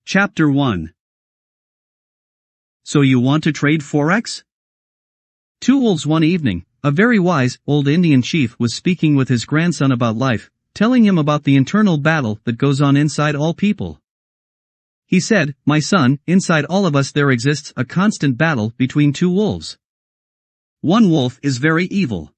Chapter 1. So you want to trade Forex? Two wolves. One evening, a very wise, old Indian chief was speaking with his grandson about life, telling him about the internal battle that goes on inside all people. He said, "My son, inside all of us there exists a constant battle between two wolves. One wolf is very evil.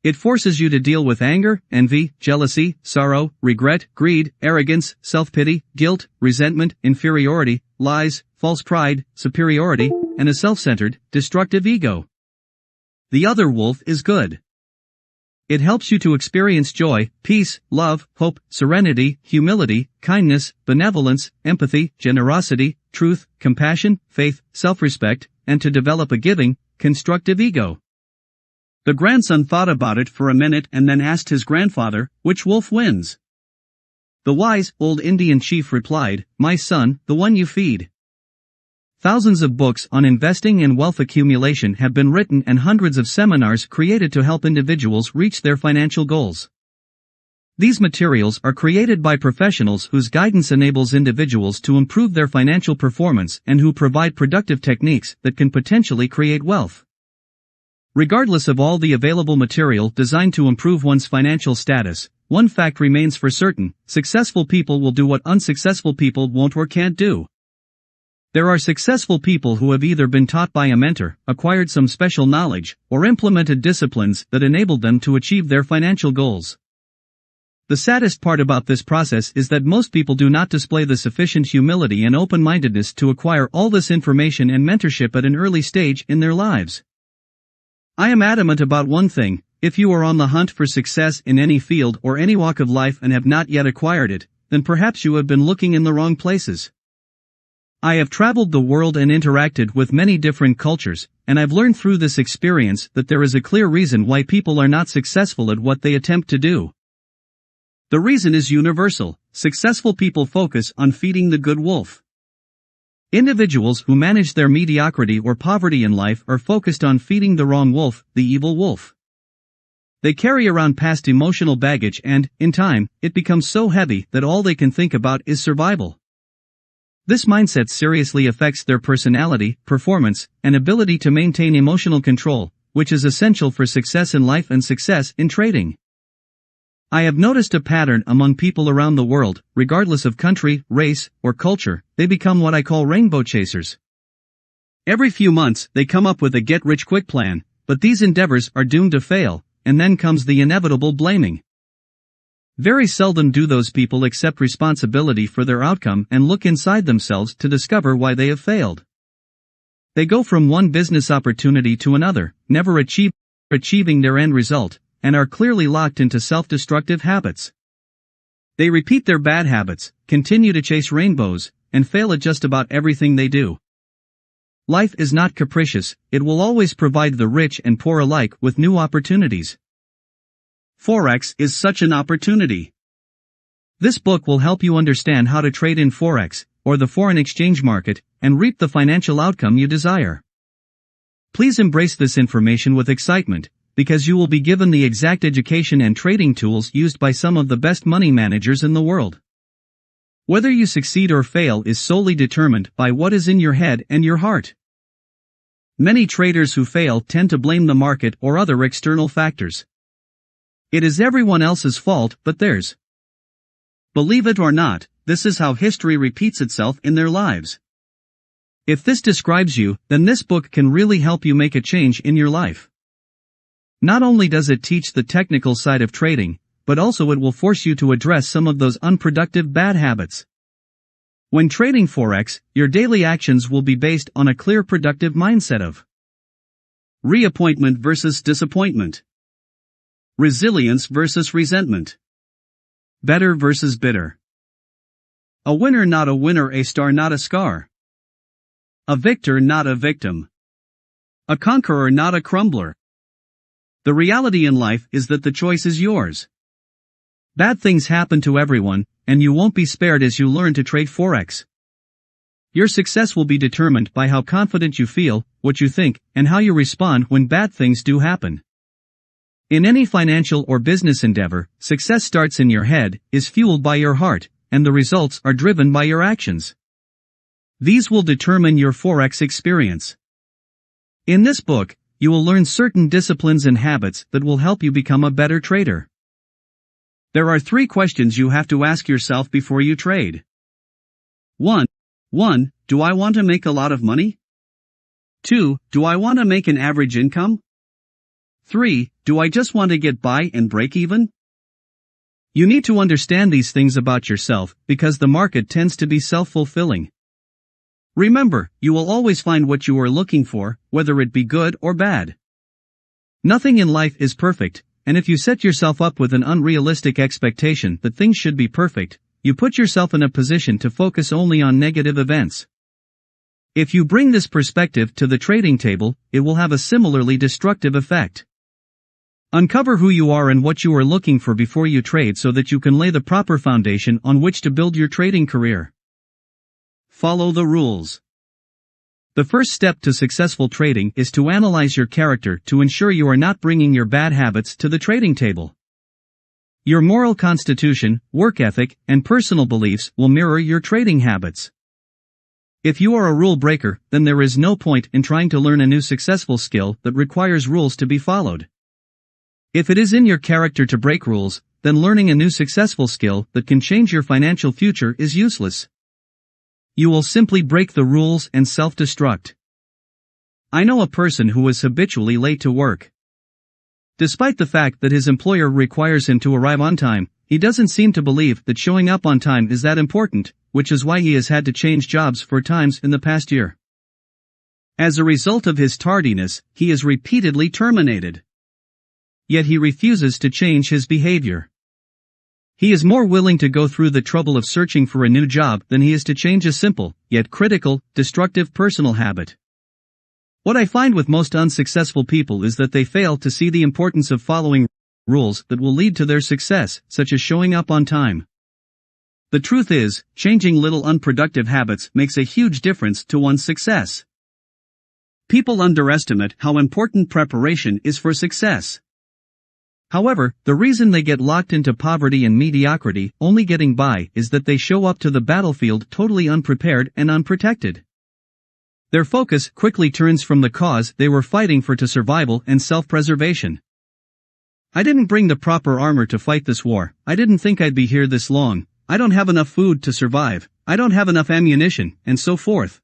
It forces you to deal with anger, envy, jealousy, sorrow, regret, greed, arrogance, self-pity, guilt, resentment, inferiority, lies, false pride, superiority, and a self-centered, destructive ego. The other wolf is good. It helps you to experience joy, peace, love, hope, serenity, humility, kindness, benevolence, empathy, generosity, truth, compassion, faith, self-respect, and to develop a giving, constructive ego." The grandson thought about it for a minute and then asked his grandfather, "Which wolf wins?" The wise, old Indian chief replied, "My son, the one you feed." Thousands of books on investing and wealth accumulation have been written and hundreds of seminars created to help individuals reach their financial goals. These materials are created by professionals whose guidance enables individuals to improve their financial performance and who provide productive techniques that can potentially create wealth. Regardless of all the available material designed to improve one's financial status, one fact remains for certain: successful people will do what unsuccessful people won't or can't do. There are successful people who have either been taught by a mentor, acquired some special knowledge, or implemented disciplines that enabled them to achieve their financial goals. The saddest part about this process is that most people do not display the sufficient humility and open-mindedness to acquire all this information and mentorship at an early stage in their lives. I am adamant about one thing: if you are on the hunt for success in any field or any walk of life and have not yet acquired it, then perhaps you have been looking in the wrong places. I have traveled the world and interacted with many different cultures, and I've learned through this experience that there is a clear reason why people are not successful at what they attempt to do. The reason is universal: successful people focus on feeding the good wolf. Individuals who manage their mediocrity or poverty in life are focused on feeding the wrong wolf, the evil wolf. They carry around past emotional baggage and, in time, it becomes so heavy that all they can think about is survival. This mindset seriously affects their personality, performance, and ability to maintain emotional control, which is essential for success in life and success in trading. I have noticed a pattern among people around the world: regardless of country, race, or culture, they become what I call rainbow chasers. Every few months, they come up with a get-rich-quick plan, but these endeavors are doomed to fail, and then comes the inevitable blaming. Very seldom do those people accept responsibility for their outcome and look inside themselves to discover why they have failed. They go from one business opportunity to another, never achieving their end result, and are clearly locked into self-destructive habits. They repeat their bad habits, continue to chase rainbows, and fail at just about everything they do. Life is not capricious; it will always provide the rich and poor alike with new opportunities. Forex is such an opportunity. This book will help you understand how to trade in Forex, or the foreign exchange market, and reap the financial outcome you desire. Please embrace this information with excitement, because you will be given the exact education and trading tools used by some of the best money managers in the world. Whether you succeed or fail is solely determined by what is in your head and your heart. Many traders who fail tend to blame the market or other external factors. It is everyone else's fault but theirs. Believe it or not, this is how history repeats itself in their lives. If this describes you, then this book can really help you make a change in your life. Not only does it teach the technical side of trading, but also it will force you to address some of those unproductive bad habits. When trading Forex, your daily actions will be based on a clear productive mindset of reappointment versus disappointment, resilience versus resentment, better versus bitter, a winner not a winner, a star not a scar, a victor not a victim, a conqueror not a crumbler. The reality in life is that the choice is yours. Bad things happen to everyone, and you won't be spared as you learn to trade Forex. Your success will be determined by how confident you feel, what you think, and how you respond when bad things do happen. In any financial or business endeavor, success starts in your head, is fueled by your heart, and the results are driven by your actions. These will determine your Forex experience. In this book, you will learn certain disciplines and habits that will help you become a better trader. There are 3 questions you have to ask yourself before you trade. 1. Do I want to make a lot of money? 2. Do I want to make an average income? 3. Do I just want to get by and break even? You need to understand these things about yourself because the market tends to be self-fulfilling. Remember, you will always find what you are looking for, whether it be good or bad. Nothing in life is perfect, and if you set yourself up with an unrealistic expectation that things should be perfect, you put yourself in a position to focus only on negative events. If you bring this perspective to the trading table, it will have a similarly destructive effect. Uncover who you are and what you are looking for before you trade so that you can lay the proper foundation on which to build your trading career. Follow the rules. The first step to successful trading is to analyze your character to ensure you are not bringing your bad habits to the trading table. Your moral constitution, work ethic, and personal beliefs will mirror your trading habits. If you are a rule breaker, then there is no point in trying to learn a new successful skill that requires rules to be followed. If it is in your character to break rules, then learning a new successful skill that can change your financial future is useless. You will simply break the rules and self-destruct. I know a person who is habitually late to work. Despite the fact that his employer requires him to arrive on time, he doesn't seem to believe that showing up on time is that important, which is why he has had to change jobs 4 times in the past year. As a result of his tardiness, he is repeatedly terminated. Yet he refuses to change his behavior. He is more willing to go through the trouble of searching for a new job than he is to change a simple, yet critical, destructive personal habit. What I find with most unsuccessful people is that they fail to see the importance of following rules that will lead to their success, such as showing up on time. The truth is, changing little unproductive habits makes a huge difference to one's success. People underestimate how important preparation is for success. However, the reason they get locked into poverty and mediocrity, only getting by, is that they show up to the battlefield totally unprepared and unprotected. Their focus quickly turns from the cause they were fighting for to survival and self-preservation. I didn't bring the proper armor to fight this war, I didn't think I'd be here this long, I don't have enough food to survive, I don't have enough ammunition, and so forth.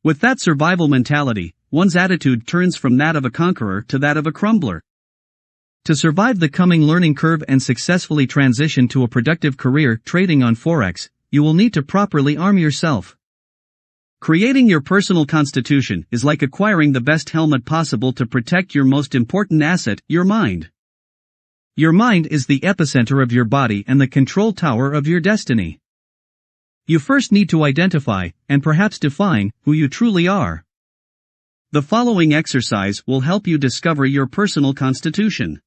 With that survival mentality, one's attitude turns from that of a conqueror to that of a crumbler. To survive the coming learning curve and successfully transition to a productive career trading on Forex, you will need to properly arm yourself. Creating your personal constitution is like acquiring the best helmet possible to protect your most important asset, your mind. Your mind is the epicenter of your body and the control tower of your destiny. You first need to identify, and perhaps define, who you truly are. The following exercise will help you discover your personal constitution.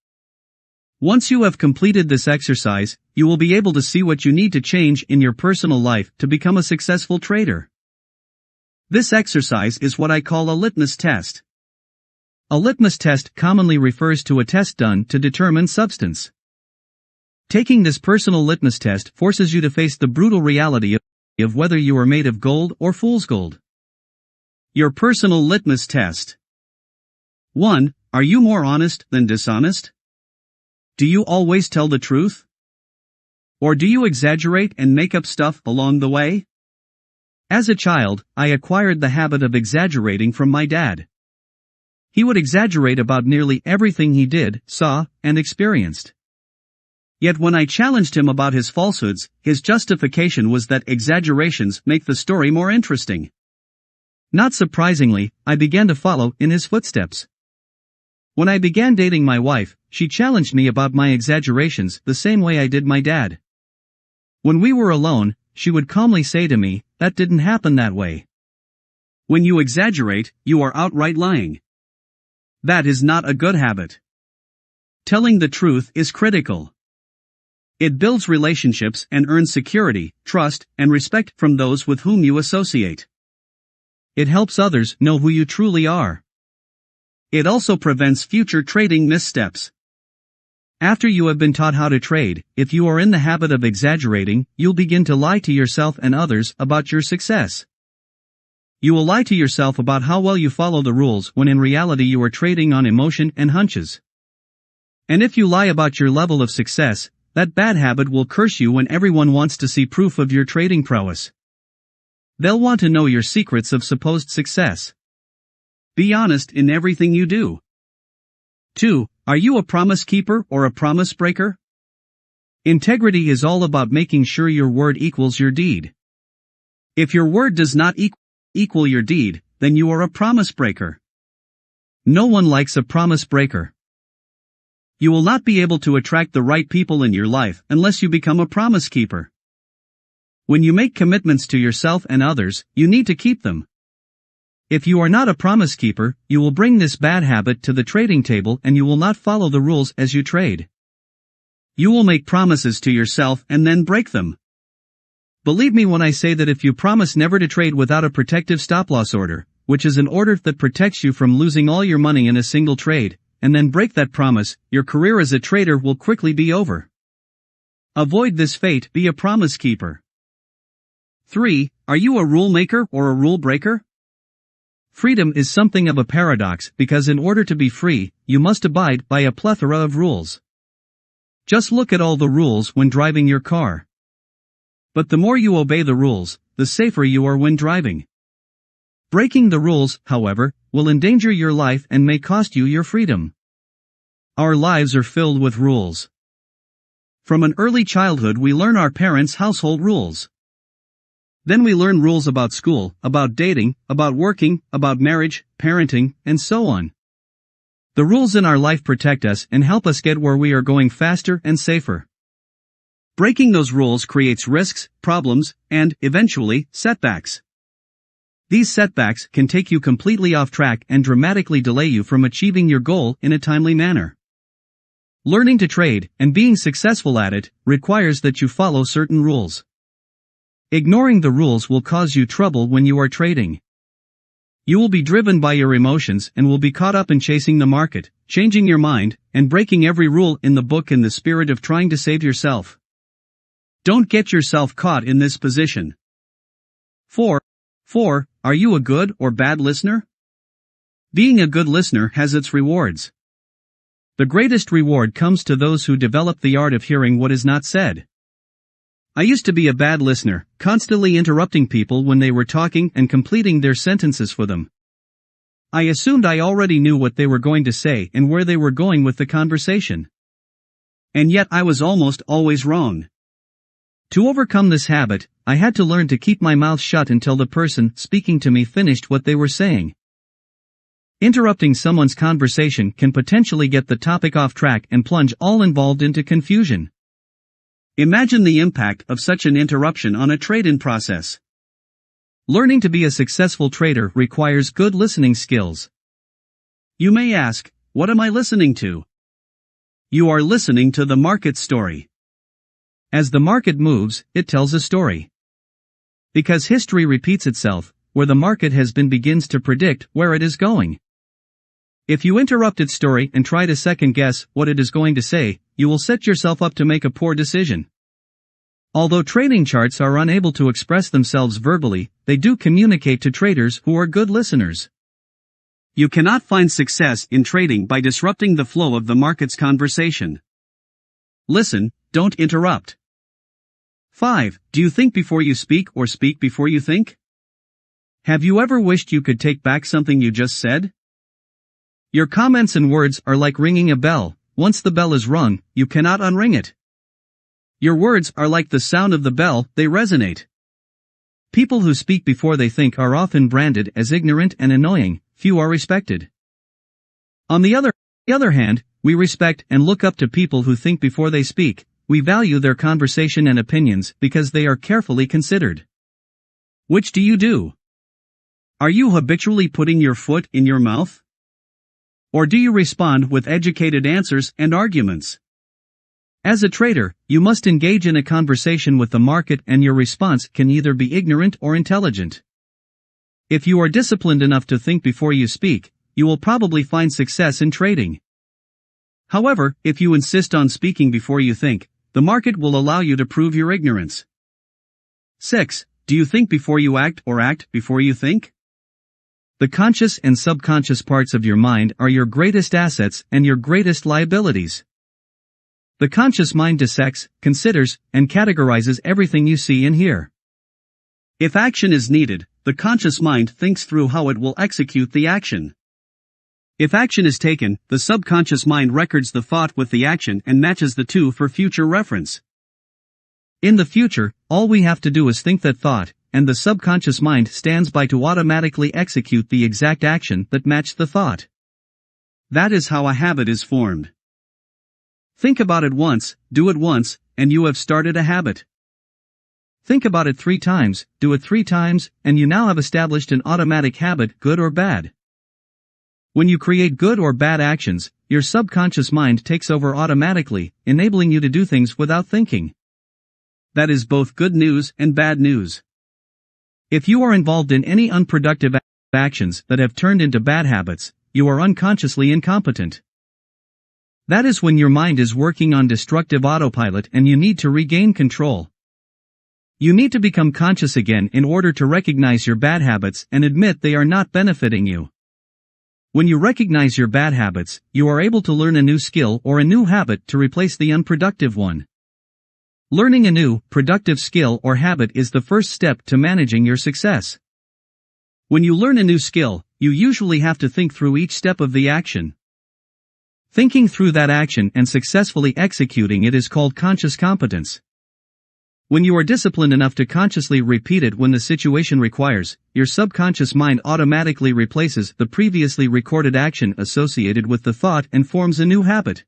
Once you have completed this exercise, you will be able to see what you need to change in your personal life to become a successful trader. This exercise is what I call a litmus test. A litmus test commonly refers to a test done to determine substance. Taking this personal litmus test forces you to face the brutal reality of whether you are made of gold or fool's gold. Your personal litmus test. 1. Are you more honest than dishonest? Do you always tell the truth? Or do you exaggerate and make up stuff along the way? As a child, I acquired the habit of exaggerating from my dad. He would exaggerate about nearly everything he did, saw, and experienced. Yet when I challenged him about his falsehoods, his justification was that exaggerations make the story more interesting. Not surprisingly, I began to follow in his footsteps. When I began dating my wife, she challenged me about my exaggerations the same way I did my dad. When we were alone, she would calmly say to me, "That didn't happen that way. When you exaggerate, you are outright lying. That is not a good habit. Telling the truth is critical. It builds relationships and earns security, trust, and respect from those with whom you associate. It helps others know who you truly are. It also prevents future trading missteps. After you have been taught how to trade, if you are in the habit of exaggerating, you'll begin to lie to yourself and others about your success. You will lie to yourself about how well you follow the rules when in reality you are trading on emotion and hunches. And if you lie about your level of success, that bad habit will curse you when everyone wants to see proof of your trading prowess. They'll want to know your secrets of supposed success. Be honest in everything you do. 2. Are you a promise keeper or a promise breaker? Integrity is all about making sure your word equals your deed. If your word does not equal your deed, then you are a promise breaker. No one likes a promise breaker. You will not be able to attract the right people in your life unless you become a promise keeper. When you make commitments to yourself and others, you need to keep them. If you are not a promise keeper, you will bring this bad habit to the trading table and you will not follow the rules as you trade. You will make promises to yourself and then break them. Believe me when I say that if you promise never to trade without a protective stop-loss order, which is an order that protects you from losing all your money in a single trade, and then break that promise, your career as a trader will quickly be over. Avoid this fate, be a promise keeper. 3. Are you a rule maker or a rule breaker? Freedom is something of a paradox because in order to be free, you must abide by a plethora of rules. Just look at all the rules when driving your car. But the more you obey the rules, the safer you are when driving. Breaking the rules, however, will endanger your life and may cost you your freedom. Our lives are filled with rules. From an early childhood we learn our parents' household rules. Then we learn rules about school, about dating, about working, about marriage, parenting, and so on. The rules in our life protect us and help us get where we are going faster and safer. Breaking those rules creates risks, problems, and, eventually, setbacks. These setbacks can take you completely off track and dramatically delay you from achieving your goal in a timely manner. Learning to trade, and being successful at it, requires that you follow certain rules. Ignoring the rules will cause you trouble when you are trading. You will be driven by your emotions and will be caught up in chasing the market, changing your mind, and breaking every rule in the book in the spirit of trying to save yourself. Don't get yourself caught in this position. 4. Are you a good or bad listener? Being a good listener has its rewards. The greatest reward comes to those who develop the art of hearing what is not said. I used to be a bad listener, constantly interrupting people when they were talking and completing their sentences for them. I assumed I already knew what they were going to say and where they were going with the conversation. And yet I was almost always wrong. To overcome this habit, I had to learn to keep my mouth shut until the person speaking to me finished what they were saying. Interrupting someone's conversation can potentially get the topic off track and plunge all involved into confusion. Imagine the impact of such an interruption on a trade-in process. Learning to be a successful trader requires good listening skills. You may ask, what am I listening to? You are listening to the market story. As the market moves, it tells a story. Because history repeats itself, where the market has been begins to predict where it is going. If you interrupt its story and try to second guess what it is going to say, you will set yourself up to make a poor decision. Although trading charts are unable to express themselves verbally, they do communicate to traders who are good listeners. You cannot find success in trading by disrupting the flow of the market's conversation. Listen, don't interrupt. 5. Do you think before you speak or speak before you think? Have you ever wished you could take back something you just said? Your comments and words are like ringing a bell. Once the bell is rung, you cannot unring it. Your words are like the sound of the bell, they resonate. People who speak before they think are often branded as ignorant and annoying, few are respected. On the other hand, we respect and look up to people who think before they speak. We value their conversation and opinions because they are carefully considered. Which do you do? Are you habitually putting your foot in your mouth? Or do you respond with educated answers and arguments? As a trader, you must engage in a conversation with the market and your response can either be ignorant or intelligent. If you are disciplined enough to think before you speak, you will probably find success in trading. However, if you insist on speaking before you think, the market will allow you to prove your ignorance. 6. Do you think before you act or act before you think? The conscious and subconscious parts of your mind are your greatest assets and your greatest liabilities. The conscious mind dissects, considers, and categorizes everything you see and hear. If action is needed, the conscious mind thinks through how it will execute the action. If action is taken, the subconscious mind records the thought with the action and matches the two for future reference. In the future, all we have to do is think that thought, and the subconscious mind stands by to automatically execute the exact action that matched the thought. That is how a habit is formed. Think about it once, do it once, and you have started a habit. Think about it 3 times, do it 3 times, and you now have established an automatic habit, good or bad. When you create good or bad actions, your subconscious mind takes over automatically, enabling you to do things without thinking. That is both good news and bad news. If you are involved in any unproductive actions that have turned into bad habits, you are unconsciously incompetent. That is when your mind is working on destructive autopilot and you need to regain control. You need to become conscious again in order to recognize your bad habits and admit they are not benefiting you. When you recognize your bad habits, you are able to learn a new skill or a new habit to replace the unproductive one. Learning a new, productive skill or habit is the first step to managing your success. When you learn a new skill, you usually have to think through each step of the action. Thinking through that action and successfully executing it is called conscious competence. When you are disciplined enough to consciously repeat it when the situation requires, your subconscious mind automatically replaces the previously recorded action associated with the thought and forms a new habit.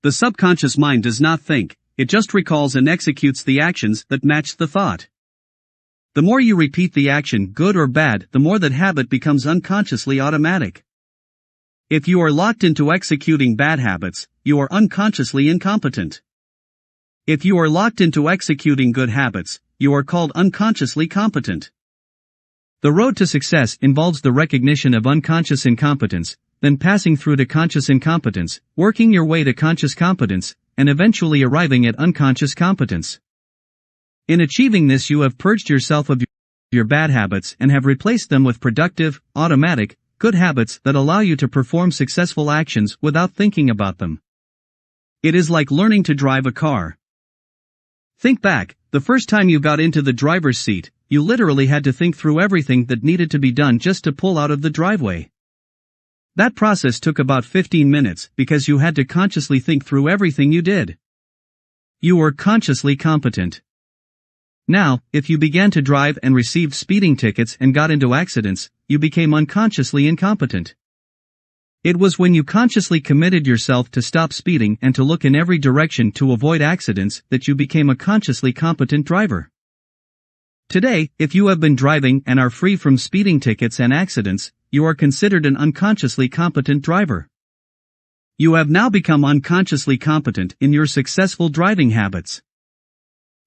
The subconscious mind does not think, it just recalls and executes the actions that match the thought. The more you repeat the action, good or bad, the more that habit becomes unconsciously automatic. If you are locked into executing bad habits, you are unconsciously incompetent. If you are locked into executing good habits, you are called unconsciously competent. The road to success involves the recognition of unconscious incompetence, then passing through to conscious incompetence, working your way to conscious competence, and eventually arriving at unconscious competence. In achieving this, you have purged yourself of your bad habits and have replaced them with productive, automatic, good habits that allow you to perform successful actions without thinking about them. It is like learning to drive a car. Think back, the first time you got into the driver's seat, you literally had to think through everything that needed to be done just to pull out of the driveway. That process took about 15 minutes because you had to consciously think through everything you did. You were consciously competent. Now, if you began to drive and received speeding tickets and got into accidents, you became unconsciously incompetent. It was when you consciously committed yourself to stop speeding and to look in every direction to avoid accidents that you became a consciously competent driver. Today, if you have been driving and are free from speeding tickets and accidents, you are considered an unconsciously competent driver. You have now become unconsciously competent in your successful driving habits.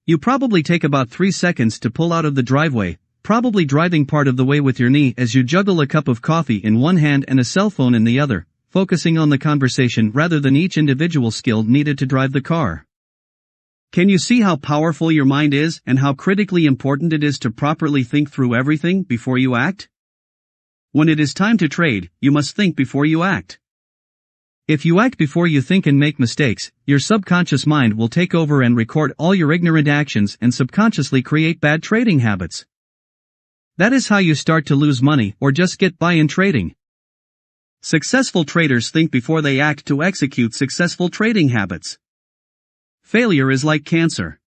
You probably take about 3 seconds to pull out of the driveway, probably driving part of the way with your knee as you juggle a cup of coffee in one hand and a cell phone in the other, focusing on the conversation rather than each individual skill needed to drive the car. Can you see how powerful your mind is and how critically important it is to properly think through everything before you act? When it is time to trade, you must think before you act. If you act before you think and make mistakes, your subconscious mind will take over and record all your ignorant actions and subconsciously create bad trading habits. That is how you start to lose money or just get by in trading. Successful traders think before they act to execute successful trading habits. Failure is like cancer.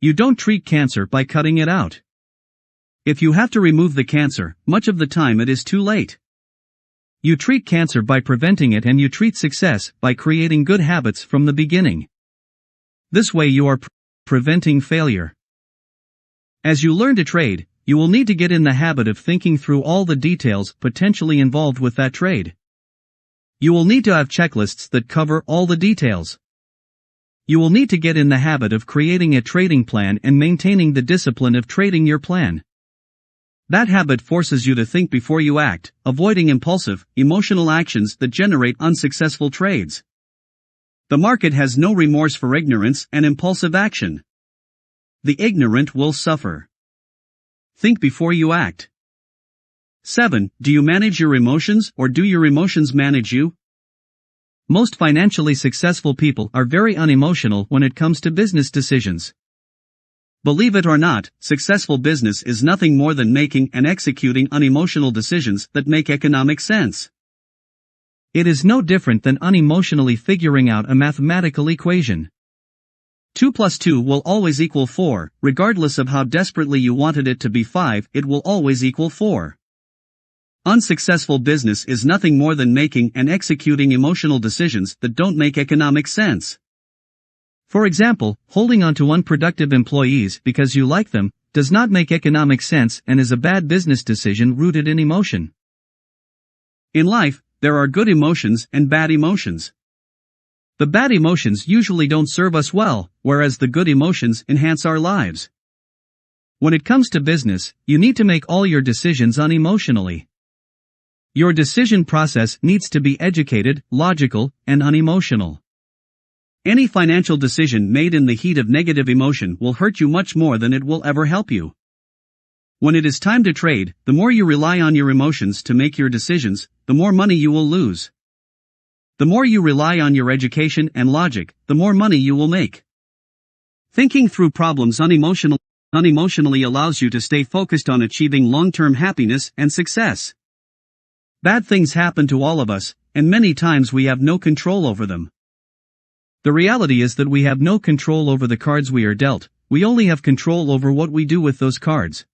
You don't treat cancer by cutting it out. If you have to remove the cancer, much of the time it is too late. You treat cancer by preventing it, and you treat success by creating good habits from the beginning. This way you are preventing failure. As you learn to trade, you will need to get in the habit of thinking through all the details potentially involved with that trade. You will need to have checklists that cover all the details. You will need to get in the habit of creating a trading plan and maintaining the discipline of trading your plan. That habit forces you to think before you act, avoiding impulsive, emotional actions that generate unsuccessful trades. The market has no remorse for ignorance and impulsive action. The ignorant will suffer. Think before you act. 7. Do you manage your emotions or do your emotions manage you? Most financially successful people are very unemotional when it comes to business decisions. Believe it or not, successful business is nothing more than making and executing unemotional decisions that make economic sense. It is no different than unemotionally figuring out a mathematical equation. 2 plus 2 will always equal 4, regardless of how desperately you wanted it to be 5, it will always equal 4. Unsuccessful business is nothing more than making and executing emotional decisions that don't make economic sense. For example, holding on to unproductive employees because you like them does not make economic sense and is a bad business decision rooted in emotion. In life, there are good emotions and bad emotions. The bad emotions usually don't serve us well, whereas the good emotions enhance our lives. When it comes to business, you need to make all your decisions unemotionally. Your decision process needs to be educated, logical, and unemotional. Any financial decision made in the heat of negative emotion will hurt you much more than it will ever help you. When it is time to trade, the more you rely on your emotions to make your decisions, the more money you will lose. The more you rely on your education and logic, the more money you will make. Thinking through problems unemotionally allows you to stay focused on achieving long-term happiness and success. Bad things happen to all of us, and many times we have no control over them. The reality is that we have no control over the cards we are dealt, we only have control over what we do with those cards.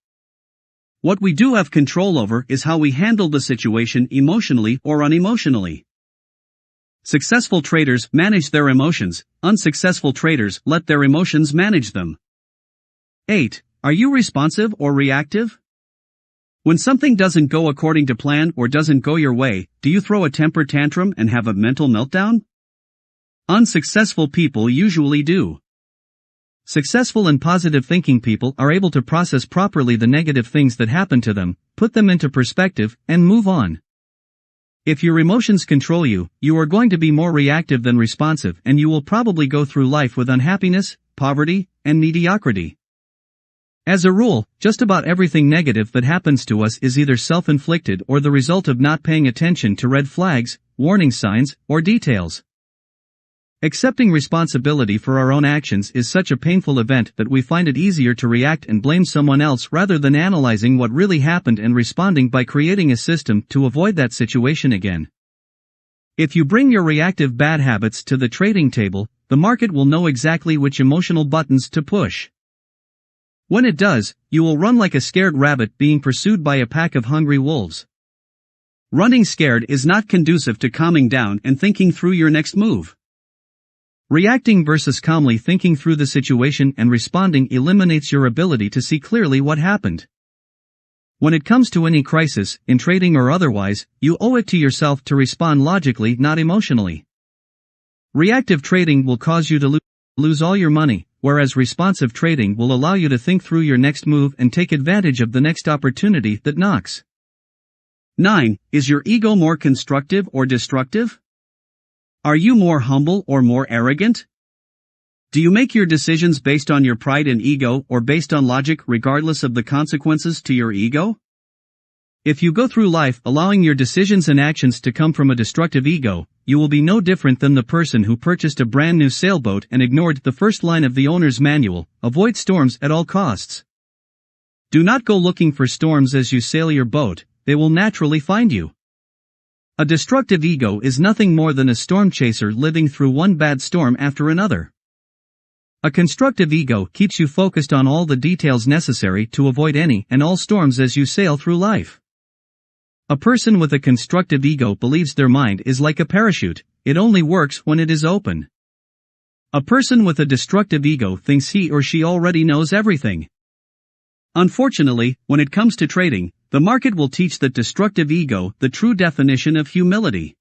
What we do have control over is how we handle the situation emotionally or unemotionally. Successful traders manage their emotions, unsuccessful traders let their emotions manage them. 8. Are you responsive or reactive? When something doesn't go according to plan or doesn't go your way, do you throw a temper tantrum and have a mental meltdown? Unsuccessful people usually do. Successful and positive thinking people are able to process properly the negative things that happen to them, put them into perspective, and move on. If your emotions control you, you are going to be more reactive than responsive and you will probably go through life with unhappiness, poverty, and mediocrity. As a rule, just about everything negative that happens to us is either self-inflicted or the result of not paying attention to red flags, warning signs, or details. Accepting responsibility for our own actions is such a painful event that we find it easier to react and blame someone else rather than analyzing what really happened and responding by creating a system to avoid that situation again. If you bring your reactive bad habits to the trading table, the market will know exactly which emotional buttons to push. When it does, you will run like a scared rabbit being pursued by a pack of hungry wolves. Running scared is not conducive to calming down and thinking through your next move. Reacting versus calmly thinking through the situation and responding eliminates your ability to see clearly what happened. When it comes to any crisis, in trading or otherwise, you owe it to yourself to respond logically, not emotionally. Reactive trading will cause you to lose all your money, whereas responsive trading will allow you to think through your next move and take advantage of the next opportunity that knocks. 9. Is your ego more constructive or destructive? Are you more humble or more arrogant? Do you make your decisions based on your pride and ego or based on logic regardless of the consequences to your ego? If you go through life allowing your decisions and actions to come from a destructive ego, you will be no different than the person who purchased a brand new sailboat and ignored the first line of the owner's manual: avoid storms at all costs. Do not go looking for storms as you sail your boat, they will naturally find you. A destructive ego is nothing more than a storm chaser living through one bad storm after another. A constructive ego keeps you focused on all the details necessary to avoid any and all storms as you sail through life. A person with a constructive ego believes their mind is like a parachute, it only works when it is open. A person with a destructive ego thinks he or she already knows everything. Unfortunately, when it comes to trading, the market will teach that destructive ego the true definition of humility.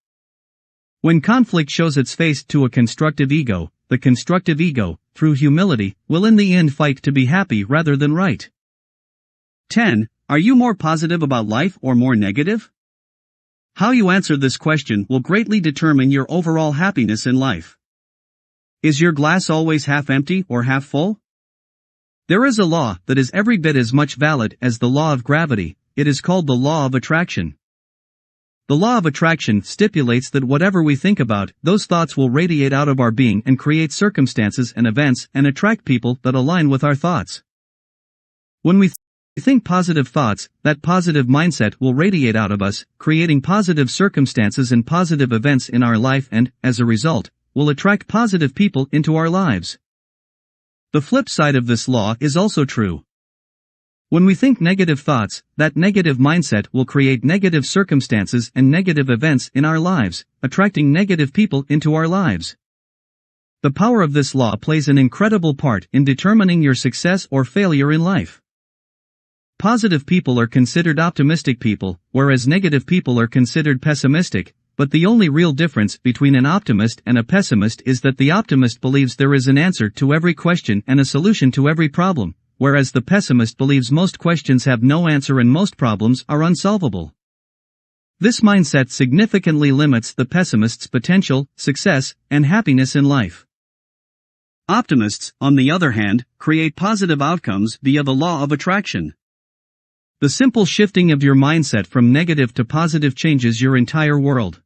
When conflict shows its face to a constructive ego, the constructive ego, through humility, will in the end fight to be happy rather than right. 10. Are you more positive about life or more negative? How you answer this question will greatly determine your overall happiness in life. Is your glass always half empty or half full? There is a law that is every bit as much valid as the law of gravity. It is called the law of attraction. The law of attraction stipulates that whatever we think about, those thoughts will radiate out of our being and create circumstances and events and attract people that align with our thoughts. When we think positive thoughts, that positive mindset will radiate out of us, creating positive circumstances and positive events in our life and, as a result, will attract positive people into our lives. The flip side of this law is also true. When we think negative thoughts, that negative mindset will create negative circumstances and negative events in our lives, attracting negative people into our lives. The power of this law plays an incredible part in determining your success or failure in life. Positive people are considered optimistic people, whereas negative people are considered pessimistic, but the only real difference between an optimist and a pessimist is that the optimist believes there is an answer to every question and a solution to every problem, whereas the pessimist believes most questions have no answer and most problems are unsolvable. This mindset significantly limits the pessimist's potential, success, and happiness in life. Optimists, on the other hand, create positive outcomes via the law of attraction. The simple shifting of your mindset from negative to positive changes your entire world.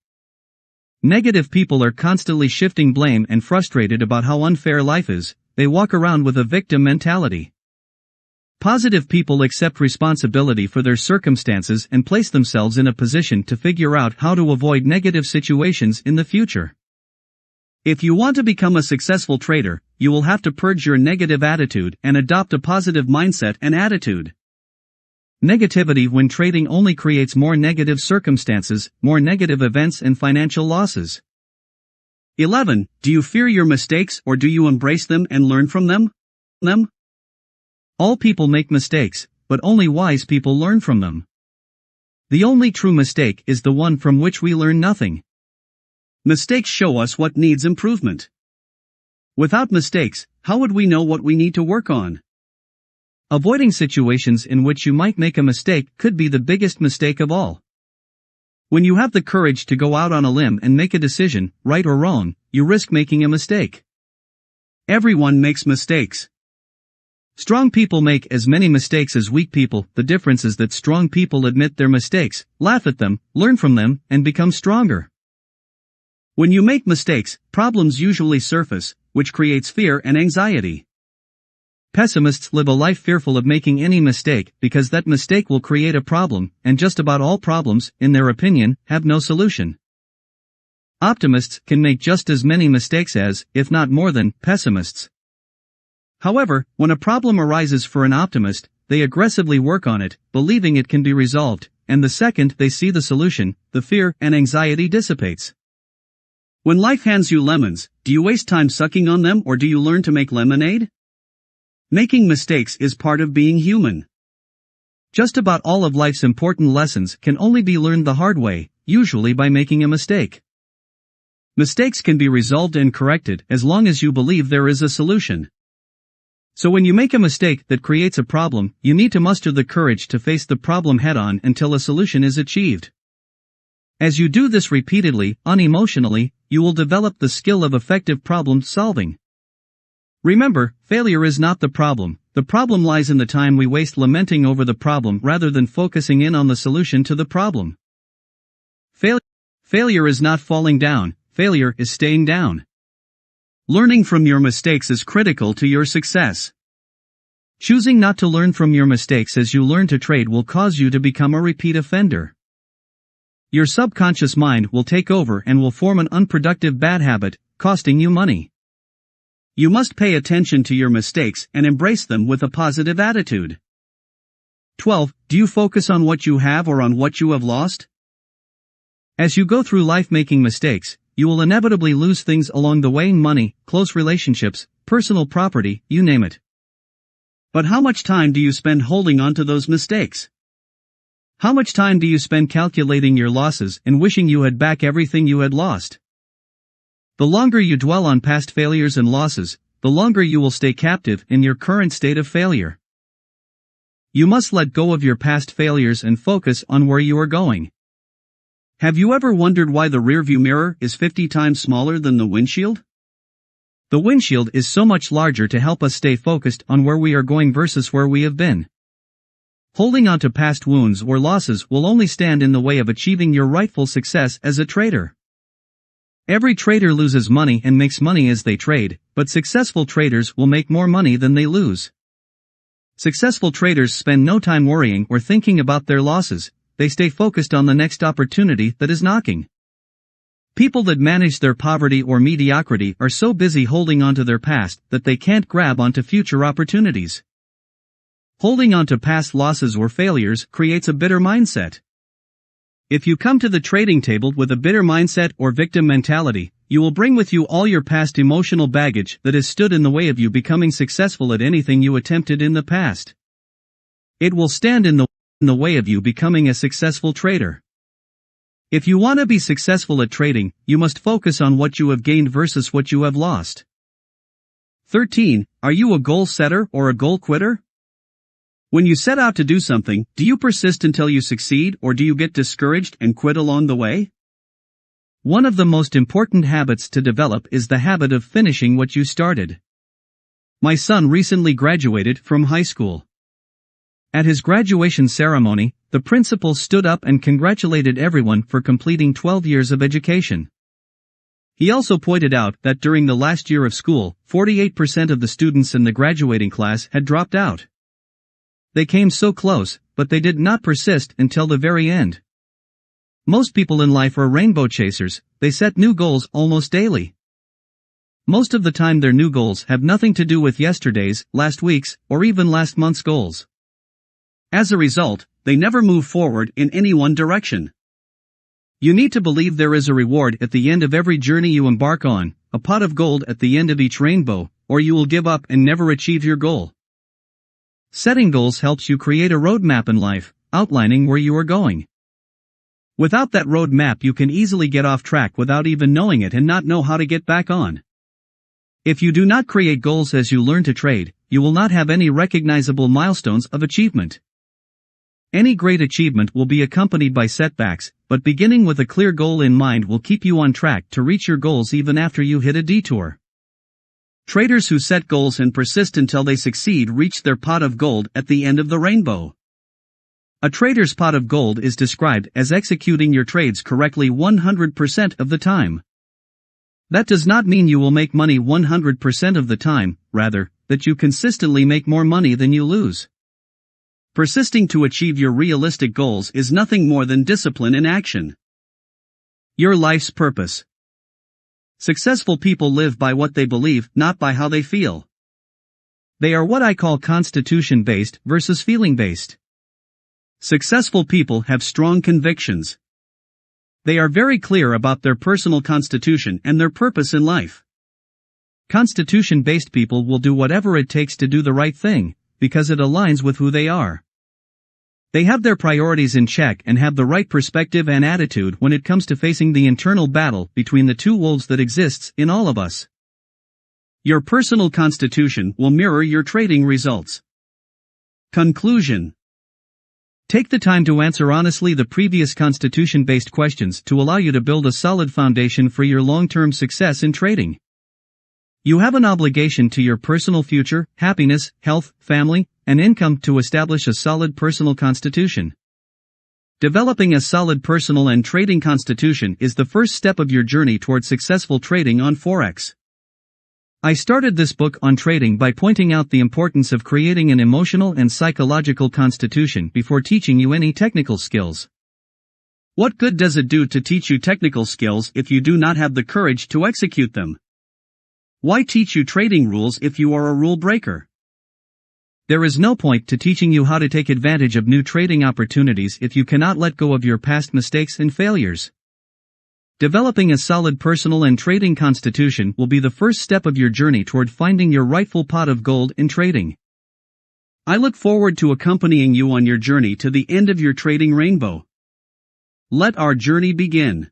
Negative people are constantly shifting blame and frustrated about how unfair life is. They walk around with a victim mentality. Positive people accept responsibility for their circumstances and place themselves in a position to figure out how to avoid negative situations in the future. If you want to become a successful trader, you will have to purge your negative attitude and adopt a positive mindset and attitude. Negativity when trading only creates more negative circumstances, more negative events and financial losses. 11. Do you fear your mistakes or do you embrace them and learn from them? All people make mistakes, but only wise people learn from them. The only true mistake is the one from which we learn nothing. Mistakes show us what needs improvement. Without mistakes, how would we know what we need to work on? Avoiding situations in which you might make a mistake could be the biggest mistake of all. When you have the courage to go out on a limb and make a decision, right or wrong, you risk making a mistake. Everyone makes mistakes. Strong people make as many mistakes as weak people. The difference is that strong people admit their mistakes, laugh at them, learn from them, and become stronger. When you make mistakes, problems usually surface, which creates fear and anxiety. Pessimists live a life fearful of making any mistake because that mistake will create a problem, and just about all problems, in their opinion, have no solution. Optimists can make just as many mistakes as, if not more than, pessimists. However, when a problem arises for an optimist, they aggressively work on it, believing it can be resolved, and the second they see the solution, the fear and anxiety dissipates. When life hands you lemons, do you waste time sucking on them or do you learn to make lemonade? Making mistakes is part of being human. Just about all of life's important lessons can only be learned the hard way, usually by making a mistake. Mistakes can be resolved and corrected as long as you believe there is a solution. So when you make a mistake that creates a problem, you need to muster the courage to face the problem head-on until a solution is achieved. As you do this repeatedly, unemotionally, you will develop the skill of effective problem solving. Remember, failure is not the problem lies in the time we waste lamenting over the problem rather than focusing in on the solution to the problem. Failure is not falling down, failure is staying down. Learning from your mistakes is critical to your success. Choosing not to learn from your mistakes as you learn to trade will cause you to become a repeat offender. Your subconscious mind will take over and will form an unproductive bad habit, costing you money. You must pay attention to your mistakes and embrace them with a positive attitude. 12. Do you focus on what you have or on what you have lost? As you go through life making mistakes, you will inevitably lose things along the way: money, close relationships, personal property, you name it. But how much time do you spend holding on to those mistakes? How much time do you spend calculating your losses and wishing you had back everything you had lost? The longer you dwell on past failures and losses, the longer you will stay captive in your current state of failure. You must let go of your past failures and focus on where you are going. Have you ever wondered why the rearview mirror is 50 times smaller than the windshield? The windshield is so much larger to help us stay focused on where we are going versus where we have been. Holding on to past wounds or losses will only stand in the way of achieving your rightful success as a trader. Every trader loses money and makes money as they trade, but successful traders will make more money than they lose. Successful traders spend no time worrying or thinking about their losses, they stay focused on the next opportunity that is knocking. People that manage their poverty or mediocrity are so busy holding on to their past that they can't grab onto future opportunities. Holding on to past losses or failures creates a bitter mindset. If you come to the trading table with a bitter mindset or victim mentality, you will bring with you all your past emotional baggage that has stood in the way of you becoming successful at anything you attempted in the past. It will stand in the way of you becoming a successful trader. If you want to be successful at trading, you must focus on what you have gained versus what you have lost. 13. Are you a goal setter or a goal quitter? When you set out to do something, do you persist until you succeed or do you get discouraged and quit along the way? One of the most important habits to develop is the habit of finishing what you started. My son recently graduated from high school. At his graduation ceremony, the principal stood up and congratulated everyone for completing 12 years of education. He also pointed out that during the last year of school, 48% of the students in the graduating class had dropped out. They came so close, but they did not persist until the very end. Most people in life are rainbow chasers, they set new goals almost daily. Most of the time their new goals have nothing to do with yesterday's, last week's, or even last month's goals. As a result, they never move forward in any one direction. You need to believe there is a reward at the end of every journey you embark on, a pot of gold at the end of each rainbow, or you will give up and never achieve your goal. Setting goals helps you create a roadmap in life, outlining where you are going. Without that roadmap you can easily get off track without even knowing it and not know how to get back on. If you do not create goals as you learn to trade, you will not have any recognizable milestones of achievement. Any great achievement will be accompanied by setbacks, but beginning with a clear goal in mind will keep you on track to reach your goals even after you hit a detour. Traders who set goals and persist until they succeed reach their pot of gold at the end of the rainbow. A trader's pot of gold is described as executing your trades correctly 100% of the time. That does not mean you will make money 100% of the time, rather, that you consistently make more money than you lose. Persisting to achieve your realistic goals is nothing more than discipline in action. Your life's purpose. Successful people live by what they believe, not by how they feel. They are what I call constitution-based versus feeling-based. Successful people have strong convictions. They are very clear about their personal constitution and their purpose in life. Constitution-based people will do whatever it takes to do the right thing, because it aligns with who they are. They have their priorities in check and have the right perspective and attitude when it comes to facing the internal battle between the two wolves that exists in all of us. Your personal constitution will mirror your trading results. Conclusion. Take the time to answer honestly the previous constitution-based questions to allow you to build a solid foundation for your long-term success in trading. You have an obligation to your personal future, happiness, health, family, and income to establish a solid personal constitution. Developing a solid personal and trading constitution is the first step of your journey toward successful trading on Forex. I started this book on trading by pointing out the importance of creating an emotional and psychological constitution before teaching you any technical skills. What good does it do to teach you technical skills if you do not have the courage to execute them? Why teach you trading rules if you are a rule breaker? There is no point to teaching you how to take advantage of new trading opportunities if you cannot let go of your past mistakes and failures. Developing a solid personal and trading constitution will be the first step of your journey toward finding your rightful pot of gold in trading. I look forward to accompanying you on your journey to the end of your trading rainbow. Let our journey begin.